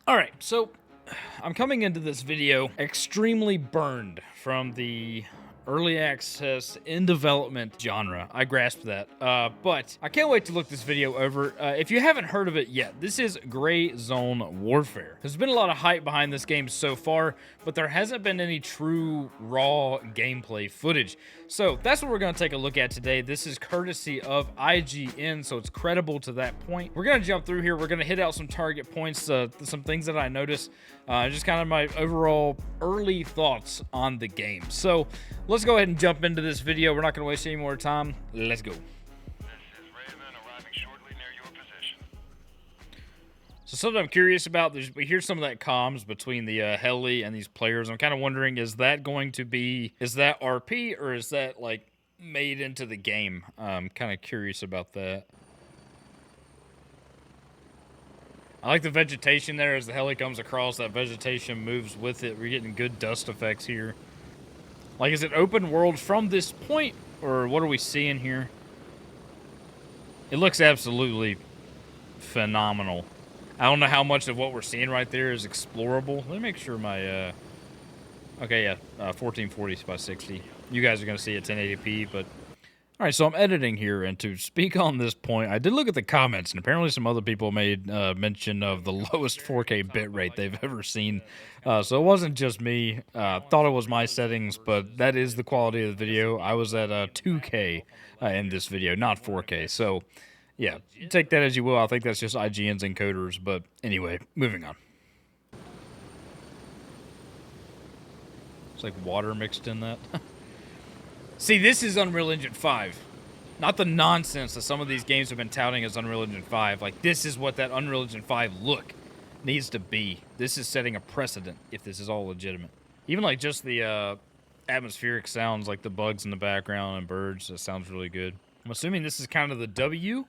All right, so I'm coming into this video extremely burned from the early access in development genre. I grasp that. But I can't wait to look this video over. If you haven't heard of it yet, this is Gray Zone Warfare. There's been a lot of hype behind this game so far, but there hasn't been any true raw gameplay footage. So that's what we're going to take a look at today. This is courtesy of IGN, so it's credible to that point. We're going to jump through here. We're going to hit out some target points, some things that I noticed, just kind of my overall early thoughts on the game. So let's go ahead and jump into this video. We're not going to waste any more time. Let's go. This is Raven, arriving shortly near your position. So something I'm curious about, we hear some of that comms between the Heli and these players. I'm kind of wondering, is that RP or is that like made into the game? I'm kind of curious about that. I like the vegetation there as the Heli comes across. That vegetation moves with it. We're getting good dust effects here. Like, is it open world from this point, or what are we seeing here? It looks absolutely phenomenal. I don't know how much of what we're seeing right there is explorable. Let me make sure my, okay, yeah, 1440 by 60. You guys are going to see it 1080p, but... All right, so I'm editing here, and to speak on this point, I did look at the comments, and apparently some other people made mention of the lowest 4K bitrate they've ever seen. So it wasn't just me. Thought it was my settings, but that is the quality of the video. I was at 2K in this video, not 4K. So, yeah, take that as you will. I think that's just IGN's encoders, but anyway, moving on. It's like water mixed in that. See, this is Unreal Engine 5. Not the nonsense that some of these games have been touting as Unreal Engine 5. Like, this is what that Unreal Engine 5 look needs to be. This is setting a precedent if this is all legitimate. Even, like, just the atmospheric sounds, like the bugs in the background and birds, that sounds really good. I'm assuming this is kind of the W.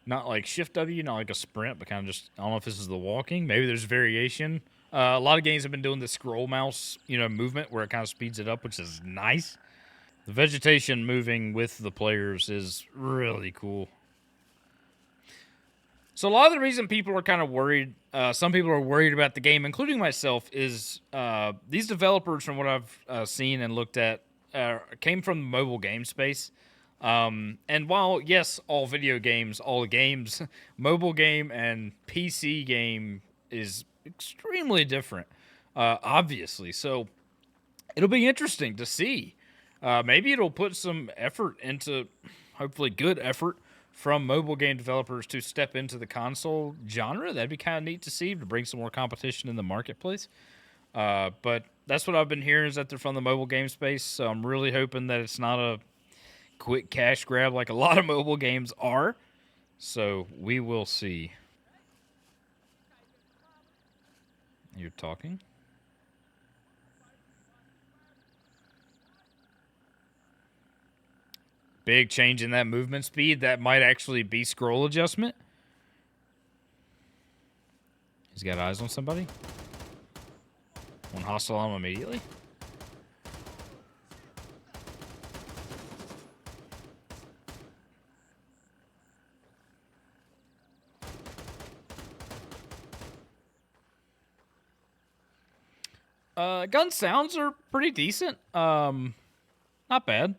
Not like Shift W, not like a sprint, but kind of just, I don't know if this is the walking. Maybe there's variation. A lot of games have been doing the scroll mouse, movement where it kind of speeds it up, which is nice. The vegetation moving with the players is really cool. So a lot of the reason people are kind of worried, some people are worried about the game, including myself, is these developers, from what I've seen and looked at, came from the mobile game space. And while, yes, all games, mobile game and PC game is extremely different, obviously. So it'll be interesting to see. Maybe it'll put some effort into, hopefully good effort, from mobile game developers to step into the console genre. That'd be kind of neat to see, to bring some more competition in the marketplace. But that's what I've been hearing, is that they're from the mobile game space. So I'm really hoping that it's not a quick cash grab like a lot of mobile games are. So we will see. You're talking? Big change in that movement speed. That might actually be scroll adjustment. He's got eyes on somebody. One hostile on him immediately. Gun sounds are pretty decent. Not bad.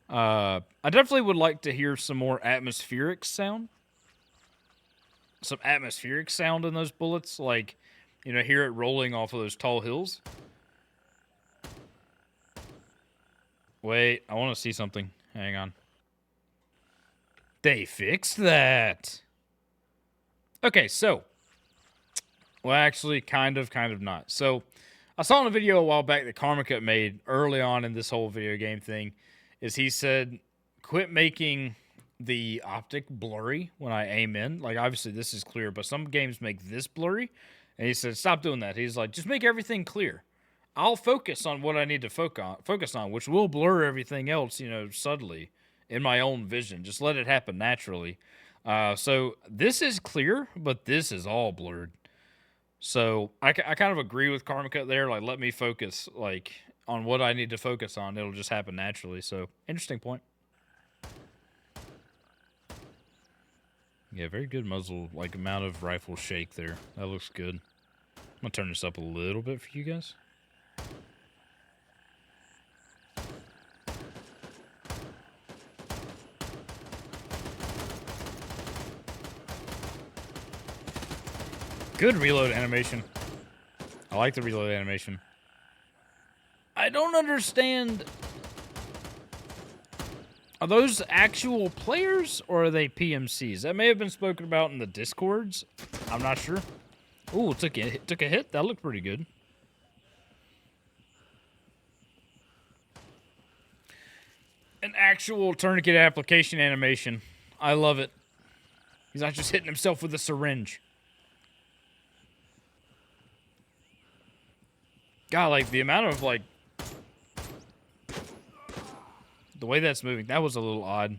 I definitely would like to hear some more atmospheric sound. Some atmospheric sound in those bullets, like, hear it rolling off of those tall hills. Wait, I want to see something. Hang on. They fixed that. Okay, so. Well, actually, kind of not. So, I saw in a video a while back that Karmacut made early on in this whole video game thing, is he said, quit making the optic blurry when I aim in. Like, obviously this is clear, but some games make this blurry. And he said, stop doing that. He's like, just make everything clear. I'll focus on what I need to focus on, which will blur everything else, subtly in my own vision. Just let it happen naturally. So this is clear, but this is all blurred. So I kind of agree with Karmacut there. Like, let me focus, like, on what I need to focus on. It'll just happen naturally. So, interesting point. Yeah, very good muzzle, like, amount of rifle shake there. That looks good. I'm gonna turn this up a little bit for you guys. Good reload animation. I like the reload animation. I don't understand. Are those actual players or are they PMCs? That may have been spoken about in the Discords. I'm not sure. Ooh, took a hit. That looked pretty good. An actual tourniquet application animation. I love it. He's not just hitting himself with a syringe. God, like the amount of like the way that's moving, that was a little odd.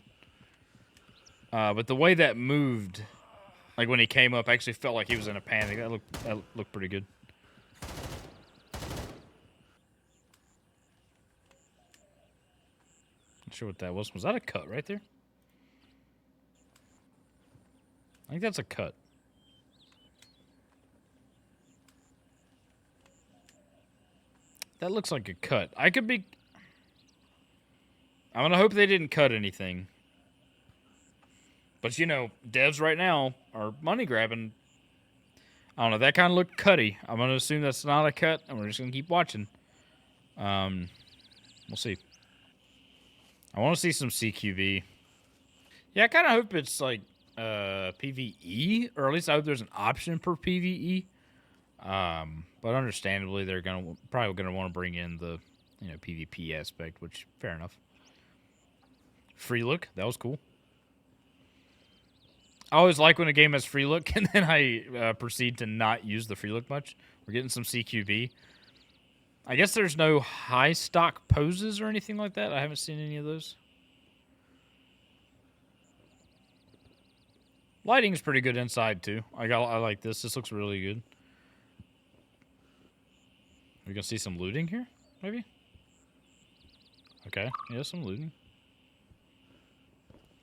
But the way that moved, like when he came up, actually felt like he was in a panic. That looked pretty good. Not sure what that was. Was that a cut right there? I think that's a cut. That looks like a cut. I could be... I'm gonna hope they didn't cut anything. But, you know, devs right now are money grabbing. I don't know. That kind of looked cutty. I'm gonna assume that's not a cut, and we're just gonna keep watching. We'll see. I want to see some CQB. Yeah, I kind of hope it's like PvE, or at least I hope there's an option for PvE. But understandably, they're probably gonna want to bring in the PvP aspect, which fair enough. Free look, that was cool. I always like when a game has free look, and then I proceed to not use the free look much. We're getting some CQB. I guess there's no high stock poses or anything like that. I haven't seen any of those. Lighting's pretty good inside too. I like this. This looks really good. We gonna see some looting here, maybe? Okay, yeah, some looting.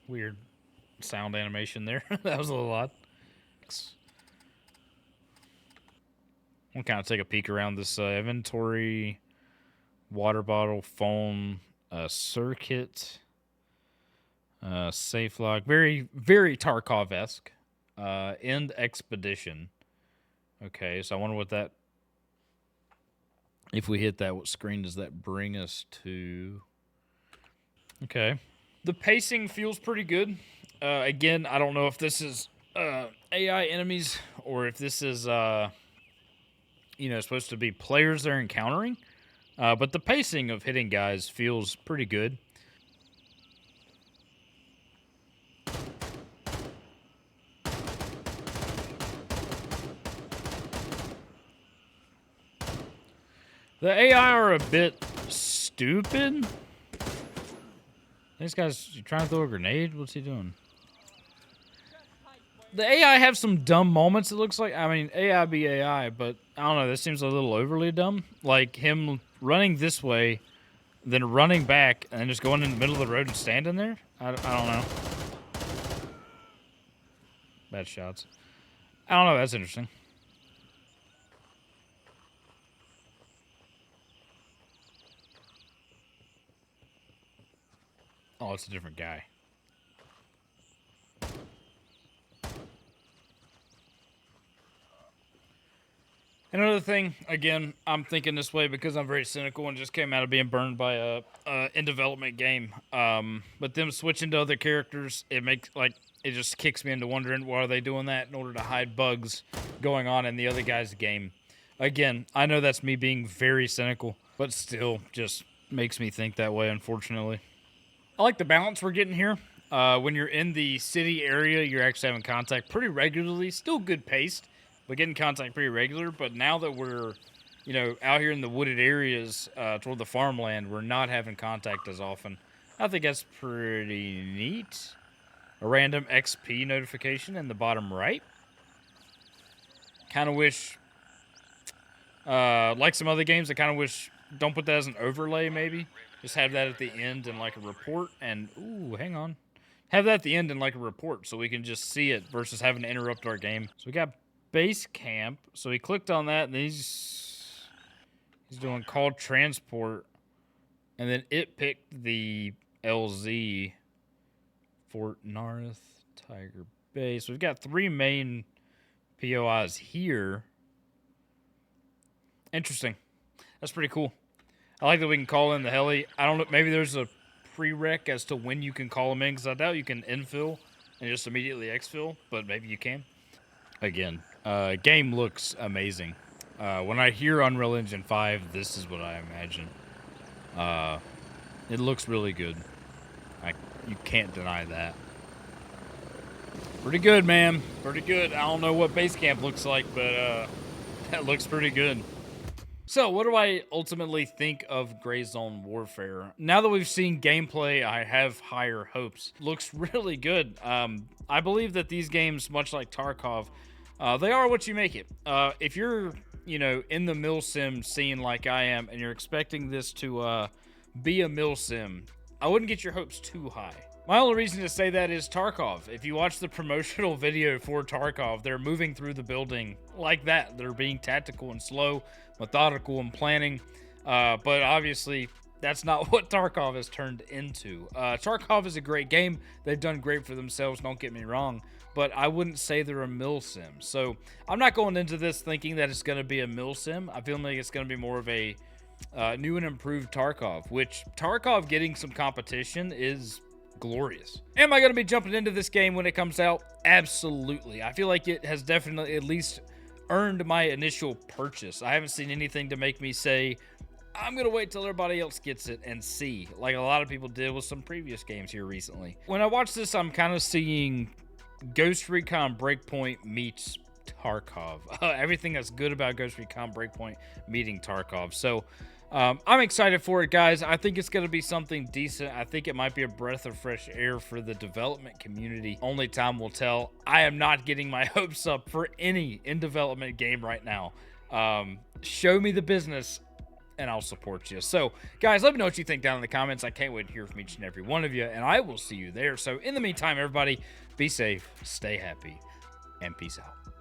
Weird sound animation there. That was a little odd. We'll kind of take a peek around this inventory, water bottle, phone, circuit, safe lock. Very, very Tarkov-esque. End expedition. Okay, so I wonder what that... If we hit that, what screen does that bring us to? Okay. The pacing feels pretty good. Again, I don't know if this is AI enemies or if this is... supposed to be players they're encountering. But the pacing of hitting guys feels pretty good. The AI are a bit stupid. This guy's trying to throw a grenade? What's he doing? The AI have some dumb moments, it looks like. I mean, AI be AI, but I don't know. This seems a little overly dumb. Like him running this way, then running back, and just going in the middle of the road and standing there. I don't know. Bad shots. I don't know. That's interesting. Oh, it's a different guy. Another thing, again, I'm thinking this way because I'm very cynical and just came out of being burned by a in development game. But them switching to other characters, it just kicks me into wondering why are they doing that in order to hide bugs going on in the other guy's game. Again, I know that's me being very cynical, but still just makes me think that way, unfortunately. I like the balance we're getting here. When you're in the city area, you're actually having contact pretty regularly. Still good paced, but getting contact pretty regular. But now that we're, out here in the wooded areas toward the farmland, we're not having contact as often. I think that's pretty neat. A random XP notification in the bottom right. Kind of wish, like some other games, I kind of wish, don't put that as an overlay maybe. Just have that at the end in like a report and, ooh, hang on. Have that at the end in like a report so we can just see it versus having to interrupt our game. So we got base camp. So he clicked on that, and then he's doing call transport, and then it picked the LZ Fort Narth Tiger Base. We've got 3 main POIs here. Interesting. That's pretty cool. I like that we can call in the heli. I don't know. Maybe there's a prereq as to when you can call them in, because I doubt you can infill and just immediately exfil, but maybe you can. Again, game looks amazing. When I hear Unreal Engine 5, this is what I imagine. It looks really good. You can't deny that. Pretty good, man. Pretty good. I don't know what base camp looks like, but that looks pretty good. So, what do I ultimately think of Gray Zone Warfare? Now that we've seen gameplay, I have higher hopes. Looks really good. I believe that these games, much like Tarkov, they are what you make it. If you're, in the MILSIM scene like I am, and you're expecting this to be a MILSIM, I wouldn't get your hopes too high. My only reason to say that is Tarkov. If you watch the promotional video for Tarkov, they're moving through the building like that. They're being tactical and slow, methodical and planning. But obviously, that's not what Tarkov has turned into. Tarkov is a great game. They've done great for themselves, don't get me wrong. But I wouldn't say they're a MILSIM. So I'm not going into this thinking that it's going to be a MILSIM. I feel like it's going to be more of a new and improved Tarkov, which Tarkov getting some competition is glorious. Am I going to be jumping into this game when it comes out? Absolutely. I feel like it has definitely at least earned my initial purchase. I haven't seen anything to make me say, I'm going to wait till everybody else gets it and see, like a lot of people did with some previous games here recently. When I watch this, I'm kind of seeing Ghost Recon Breakpoint meets Tarkov. Everything that's good about Ghost Recon Breakpoint meeting Tarkov. So I'm excited for it, guys. I think it's going to be something decent. I think it might be a breath of fresh air for the development community. Only time will tell. I am not getting my hopes up for any in-development game right now. Show me the business, and I'll support you. So, guys, let me know what you think down in the comments. I can't wait to hear from each and every one of you, and I will see you there. So, in the meantime, everybody, be safe, stay happy, and peace out.